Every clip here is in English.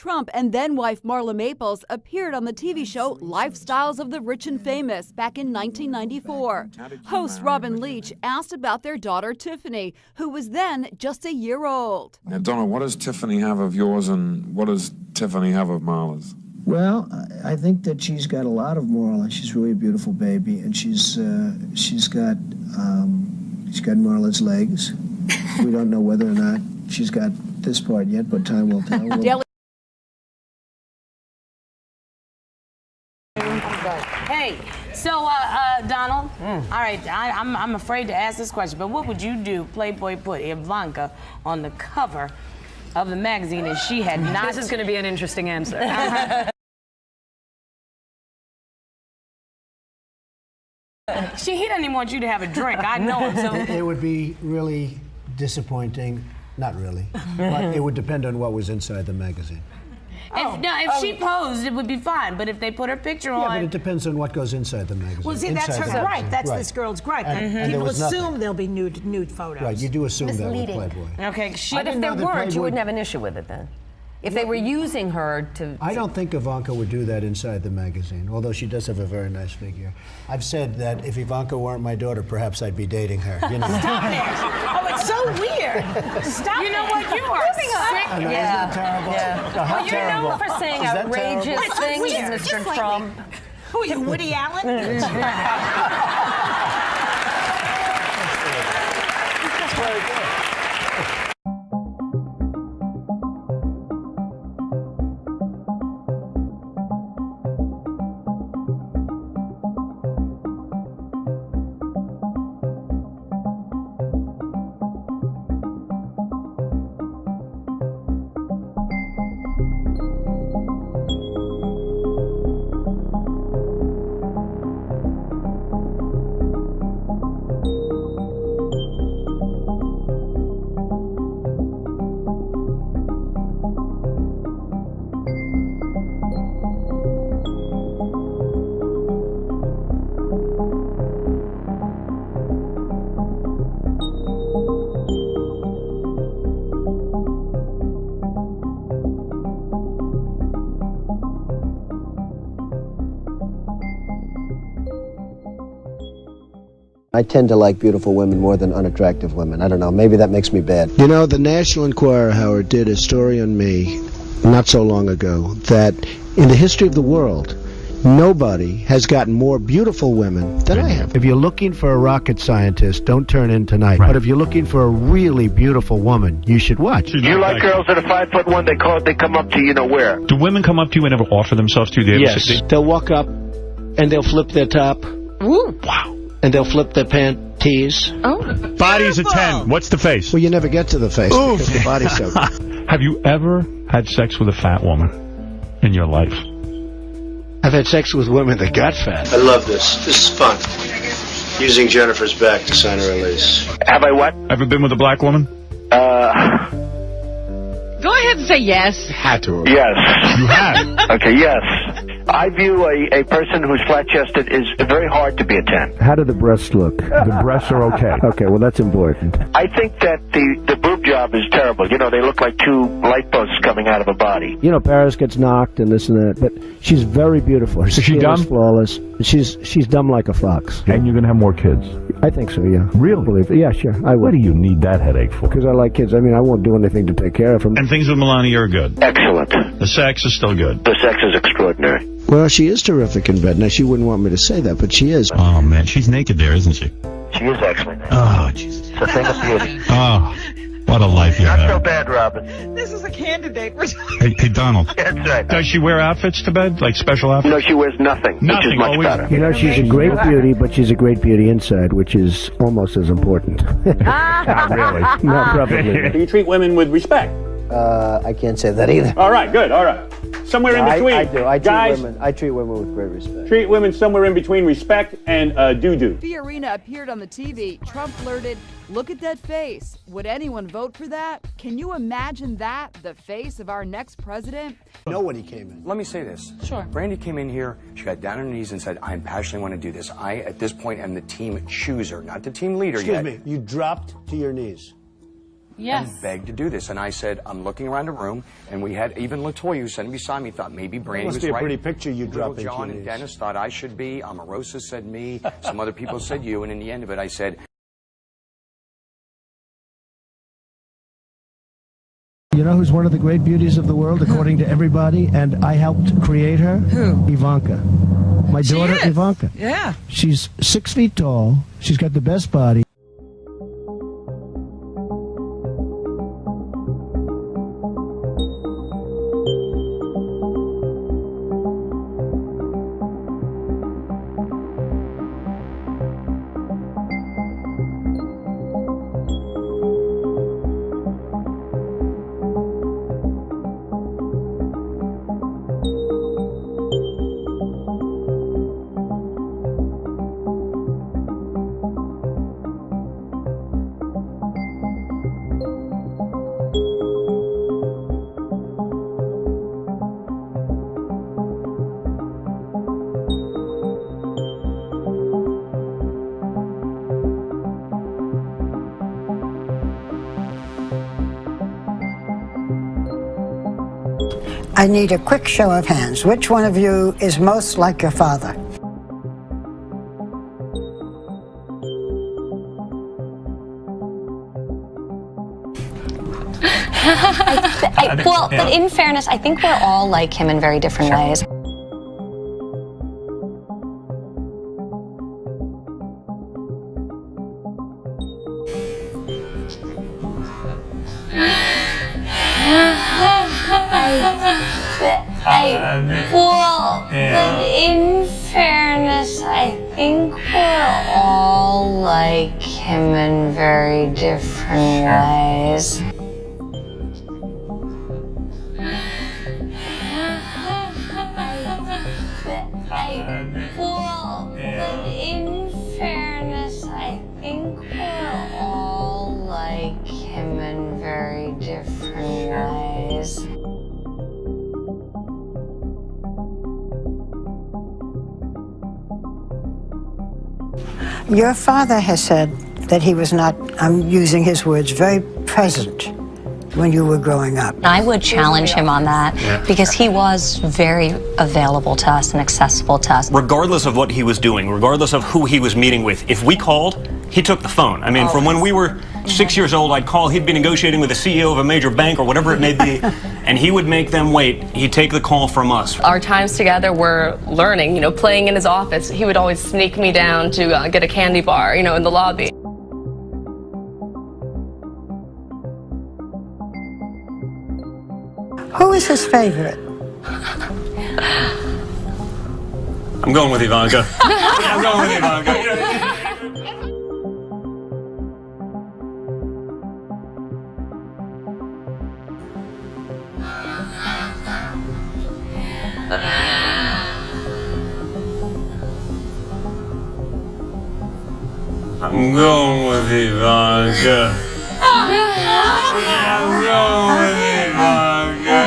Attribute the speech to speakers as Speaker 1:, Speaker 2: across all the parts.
Speaker 1: Trump and then-wife Marla Maples appeared on the TV show Lifestyles of the Rich and Famous back in 1994. Host Robin Leach asked about their daughter Tiffany, who was then just a year old.
Speaker 2: Now, Donna, what does Tiffany have of yours and what does Tiffany have of Marla's?
Speaker 3: Well, I think that she's got a lot of moral, and she's really a beautiful baby, and she's got Marla's legs. We don't know whether or not she's got this part yet, but time will tell.
Speaker 4: Hey, so Donald, all right, I'm afraid to ask this question, but what would you do? Playboy put Ivanka on the cover of the magazine, and she had not.
Speaker 5: This is going to be an interesting answer.
Speaker 4: He doesn't even want you to have a drink. I know him. So
Speaker 6: it would be really disappointing. Not really, but it would depend on what was inside the magazine.
Speaker 4: If she posed, it would be fine. But if they put her picture on,
Speaker 6: Yeah, but it depends on what goes inside the magazine.
Speaker 7: Well, see, that's her gripe. That's this girl's gripe.
Speaker 6: And
Speaker 7: people assume there'll be nude photos.
Speaker 6: Right, you do assume that with Playboy.
Speaker 4: Okay,
Speaker 5: but if there weren't, you wouldn't have an issue with it then. If they were using her to...
Speaker 6: I don't think Ivanka would do that inside the magazine, although she does have a very nice figure. I've said that if Ivanka weren't my daughter, perhaps I'd be dating her. You know?
Speaker 7: Stop it! Oh, it's so weird. Stop
Speaker 4: You know what? You are sick.
Speaker 6: I know, isn't that terrible?
Speaker 5: Yeah.
Speaker 6: How
Speaker 5: Well, you're known for saying outrageous things, Mr. Trump.
Speaker 7: Who are you, Woody Allen?
Speaker 6: That's very good.
Speaker 3: I tend to like beautiful women more than unattractive women. I don't know, maybe that makes me bad. You know, the National Enquirer, Howard, did a story on me not so long ago that in the history of the world, nobody has gotten more beautiful women than I have. If you're looking for a rocket scientist, don't turn in tonight. Right. But if you're looking for a really beautiful woman, you should watch.
Speaker 8: You like girls that are 5'1", they come up to you know where.
Speaker 9: Do women come up to you and ever offer themselves to you?
Speaker 3: Yes. They'll walk up and they'll flip their top.
Speaker 5: Ooh.
Speaker 9: Wow.
Speaker 3: And they'll flip their panties.
Speaker 5: Oh.
Speaker 9: Body's a 10. What's the face?
Speaker 3: Well, you never get to the face because the body's so good.
Speaker 9: Have you ever had sex with a fat woman in your life?
Speaker 3: I've had sex with women that got fat. I love this. This is fun. Using Jennifer's back to sign her release.
Speaker 8: Have I what?
Speaker 9: Ever been with a black woman?
Speaker 5: Go ahead and say yes.
Speaker 3: Had to.
Speaker 8: Yes.
Speaker 9: You have?
Speaker 8: Okay, yes. I view a person who's flat-chested is very hard to be a 10.
Speaker 3: How do the breasts look?
Speaker 9: The breasts are okay.
Speaker 3: Okay, well, that's important.
Speaker 8: I think that the boob job is terrible. You know, they look like two light posts coming out of a body.
Speaker 3: You know, Paris gets knocked and this and that, but she's very beautiful. Her
Speaker 9: Is she
Speaker 3: skin
Speaker 9: dumb?
Speaker 3: is flawless. She's dumb like a fox.
Speaker 9: And you're going to have more kids?
Speaker 3: I think so, yeah.
Speaker 9: Really?
Speaker 3: I believe it. Yeah, sure, I would.
Speaker 9: What do you need that headache for?
Speaker 3: Because I like kids. I mean, I won't do anything to take care of them.
Speaker 9: And things with Melania are good?
Speaker 8: Excellent.
Speaker 9: The sex is still good?
Speaker 8: The sex is extraordinary.
Speaker 3: Well, she is terrific in bed. Now, she wouldn't want me to say that, but she is.
Speaker 9: Oh, man. She's naked there, isn't she?
Speaker 8: She is actually naked.
Speaker 9: Oh, Jesus.
Speaker 8: It's a thing of beauty.
Speaker 9: Oh, what a life you
Speaker 8: Not so
Speaker 9: have.
Speaker 8: bad, Robin.
Speaker 7: This is a candidate for...
Speaker 9: Hey, Donald.
Speaker 8: That's right.
Speaker 9: Does she wear outfits to bed? Like special outfits?
Speaker 8: No, she wears nothing, which is
Speaker 9: Nothing,
Speaker 8: much
Speaker 9: always.
Speaker 8: better.
Speaker 3: You know, she's a great beauty, but she's a great beauty inside, which is almost as important.
Speaker 9: Not really.
Speaker 3: No, probably.
Speaker 10: Do you treat women with respect?
Speaker 3: I can't say that either.
Speaker 10: All right, good, all right. Somewhere in between.
Speaker 3: I do.
Speaker 10: Guys,
Speaker 3: I treat women with great respect.
Speaker 10: treat women somewhere in between respect and doo-doo.
Speaker 1: Fiorina appeared on the TV. Trump blurted, "Look at that face. Would anyone vote for that? Can you imagine that? The face of our next president?"
Speaker 3: Nobody came in.
Speaker 11: Let me say this.
Speaker 4: Sure.
Speaker 11: Brandy came in here, she got down on her knees and said, I passionately want to do this. I, at this point, am the team chooser, not the team leader yet.
Speaker 6: Excuse me, you dropped to your knees.
Speaker 11: and begged to do this. And I said, I'm looking around the room, and we had even LaToya, who sitting beside me, thought maybe Brandy was right.
Speaker 6: Must be a pretty picture you
Speaker 11: Little
Speaker 6: drop in
Speaker 11: John and Dennis thought I should be. Omarosa said me. Some other people said you. And in the end of it, I said,
Speaker 3: You know who's one of the great beauties of the world, according to everybody? And I helped create her? Who? Ivanka. My daughter, Ivanka.
Speaker 7: Yeah.
Speaker 3: She's 6 feet tall. She's got the best body.
Speaker 12: I need a quick show of hands. Which one of you is most like your father?
Speaker 13: But in fairness, I think we're all like him in very different ways.
Speaker 4: But in fairness, I think we're all like him in very different ways. But in fairness, I think we're all like him in very different ways.
Speaker 12: Your father has said that he was not, I'm using his words, very present when you were growing up.
Speaker 13: I would challenge him on that because he was very available to us and accessible to us.
Speaker 14: Regardless of what he was doing, regardless of who he was meeting with, if we called, he took the phone. I mean, from when we were 6 years old, I'd call, he'd be negotiating with the CEO of a major bank or whatever it may be, and he would make them wait. He'd take the call from us.
Speaker 15: Our times together were learning, playing in his office. He would always sneak me down to get a candy bar, in the lobby.
Speaker 12: Who is his favorite?
Speaker 14: I'm going with Ivanka. I'm going with Ivanka. I'm going with Ivanka. I'm going with Ivanka.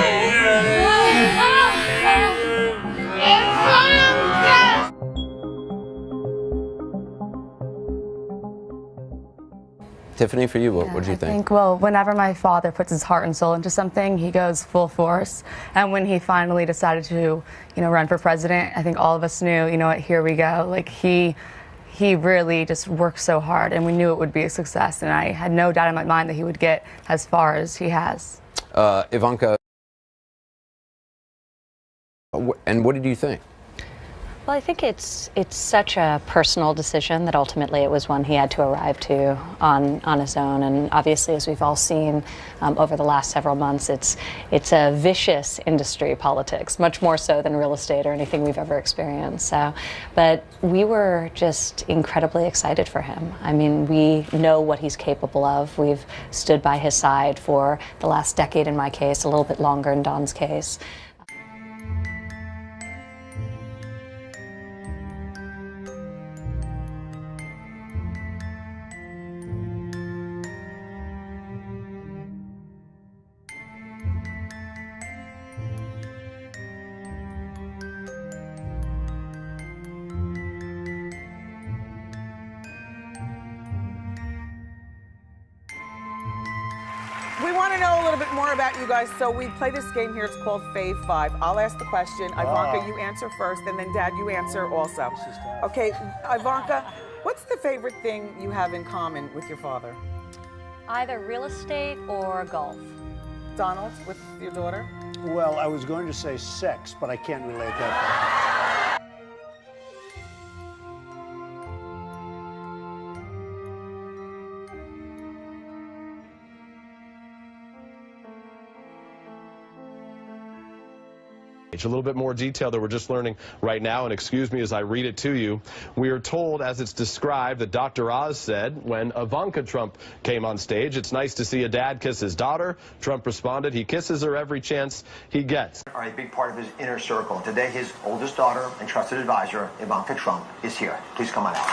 Speaker 16: Tiffany, for you, what do you think?
Speaker 17: I think, well, whenever my father puts his heart and soul into something, he goes full force. And when he finally decided to, run for president, I think all of us knew, what, here we go. Like, he really just worked so hard, and we knew it would be a success. And I had no doubt in my mind that he would get as far as he has.
Speaker 16: Ivanka, and what did you think?
Speaker 13: Well, I think it's such a personal decision that ultimately it was one he had to arrive to on his own. And obviously, as we've all seen over the last several months, it's a vicious industry, politics, much more so than real estate or anything we've ever experienced. So, but we were just incredibly excited for him. I mean, we know what he's capable of. We've stood by his side for the last decade in my case, a little bit longer in Don's case.
Speaker 18: to know a little bit more about you guys, so we play this game here. It's called Fave 5. I'll ask the question. Ivanka, you answer first, and then Dad, you answer also. Okay, Ivanka, what's the favorite thing you have in common with your father?
Speaker 13: Either real estate or golf.
Speaker 18: Donald, with your daughter?
Speaker 6: Well, I was going to say sex, but I can't relate that.
Speaker 19: A little bit more detail that we're just learning right now, and excuse me as I read it to you. We are told, as it's described, that Dr. Oz said when Ivanka Trump came on stage, "It's nice to see a dad kiss his daughter." Trump responded, "He kisses her every chance he gets."
Speaker 20: Are a big part of his inner circle. Today, his oldest daughter and trusted advisor, Ivanka Trump, is here. Please come on out.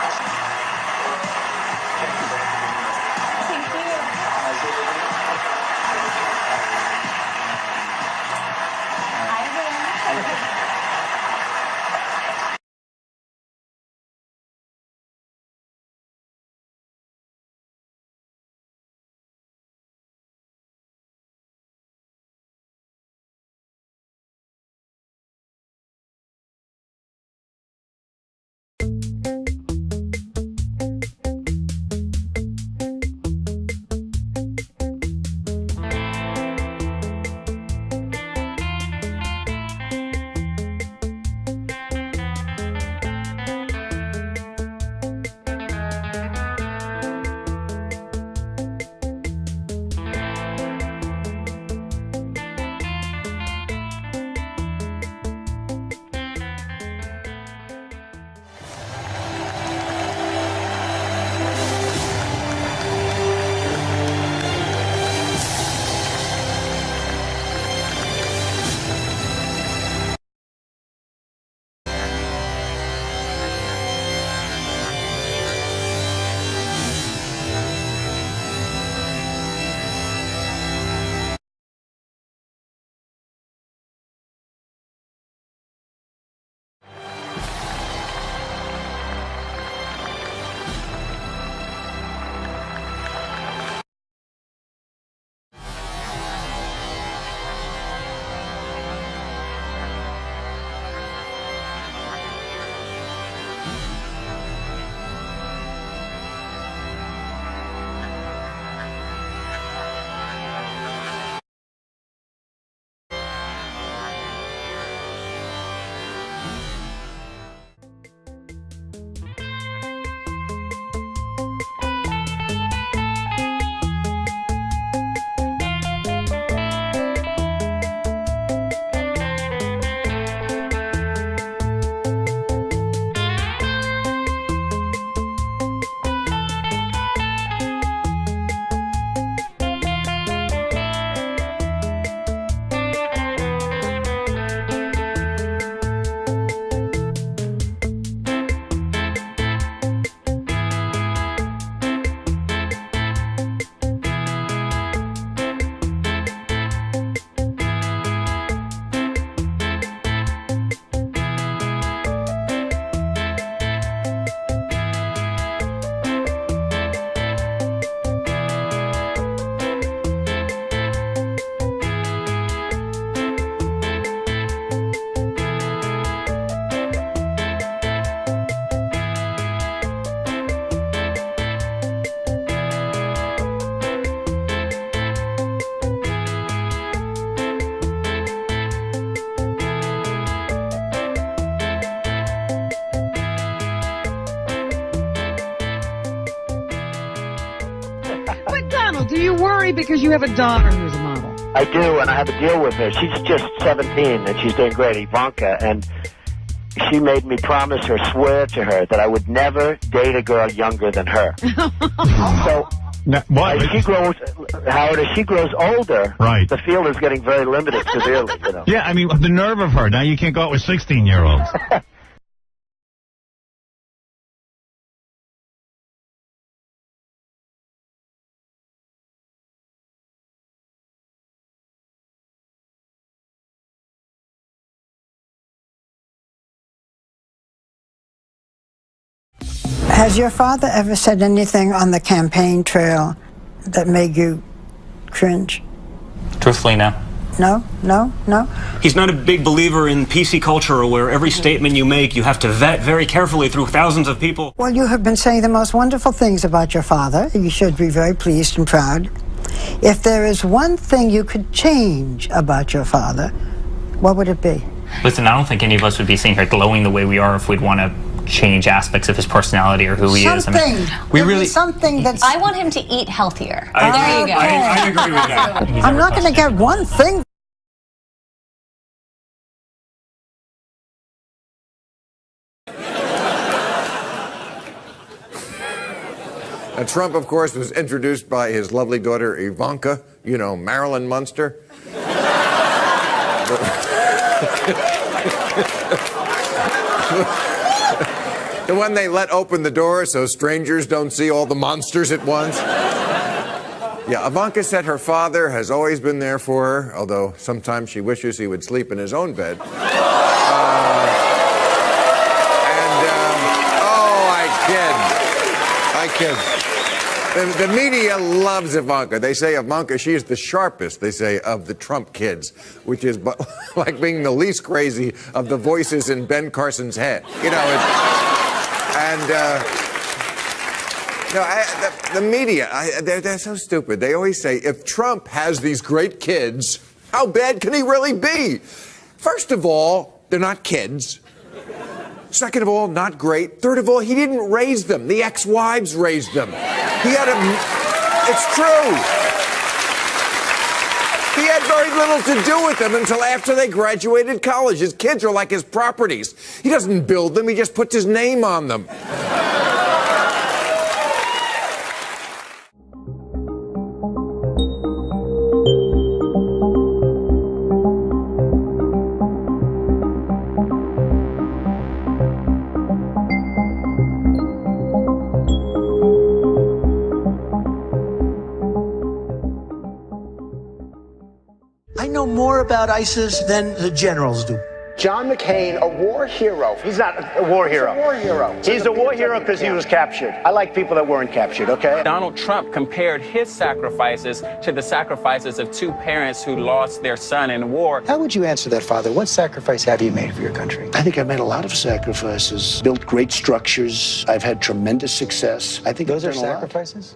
Speaker 21: But Donald, do you worry because you have a daughter who's a model?
Speaker 8: I do, and I have a deal with her. She's just 17, and she's doing great, Ivanka, and she made me promise her, swear to her, that I would never date a girl younger than her. So, as she grows, Howard, as she grows older,
Speaker 9: right,
Speaker 8: the field is getting very limited severely. You know?
Speaker 9: Yeah, I mean, the nerve of her. Now you can't go out with 16-year-olds.
Speaker 12: Has your father ever said anything on the campaign trail that made you cringe?
Speaker 14: Truthfully, no.
Speaker 12: No, no, no.
Speaker 14: He's not a big believer in PC culture where every statement you make you have to vet very carefully through thousands of people.
Speaker 12: Well, you have been saying the most wonderful things about your father. You should be very pleased and proud. If there is one thing you could change about your father, what would it be?
Speaker 2: Listen, I don't think any of us would be sitting here glowing the way we are if we'd want to change aspects of his personality or who he is. I mean,
Speaker 12: something that's...
Speaker 13: I want him to eat healthier.
Speaker 14: I
Speaker 13: There you go.
Speaker 14: I agree with that.
Speaker 12: I'm not going to get one thing.
Speaker 22: Now, Trump, of course, was introduced by his lovely daughter Ivanka, you know, Marilyn Munster. The one they let open the door so strangers don't see all the monsters at once. Yeah, Ivanka said her father has always been there for her, although sometimes she wishes he would sleep in his own bed. I kid. The media loves Ivanka. They say Ivanka, she is the sharpest, they say, of the Trump kids, which is like being the least crazy of the voices in Ben Carson's head. You know, the media, they're so stupid. They always say, if Trump has these great kids, how bad can he really be? First of all, they're not kids. Second of all, not great. Third of all, he didn't raise them. The ex-wives raised them. It's true. He had very little to do with them until after they graduated college. His kids are like his properties. He doesn't build them, he just puts his name on them.
Speaker 23: I know more about ISIS than the generals do.
Speaker 20: John McCain, a war hero. He's not a war hero. He's a war hero. He's a war hero because he was captured. I like people that weren't captured, okay?
Speaker 24: Donald Trump compared his sacrifices to the sacrifices of two parents who lost their son in war.
Speaker 23: How would you answer that, Father? What sacrifice have you made for your country?
Speaker 25: I think I've made a lot of sacrifices, built great structures. I've had tremendous success. I think
Speaker 23: Those
Speaker 25: I've
Speaker 23: are
Speaker 25: done a lot.
Speaker 23: sacrifices?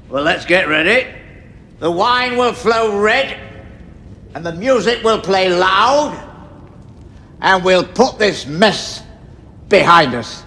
Speaker 26: Well, let's get ready. The wine will flow red, and the music will play loud, and we'll put this mess behind us.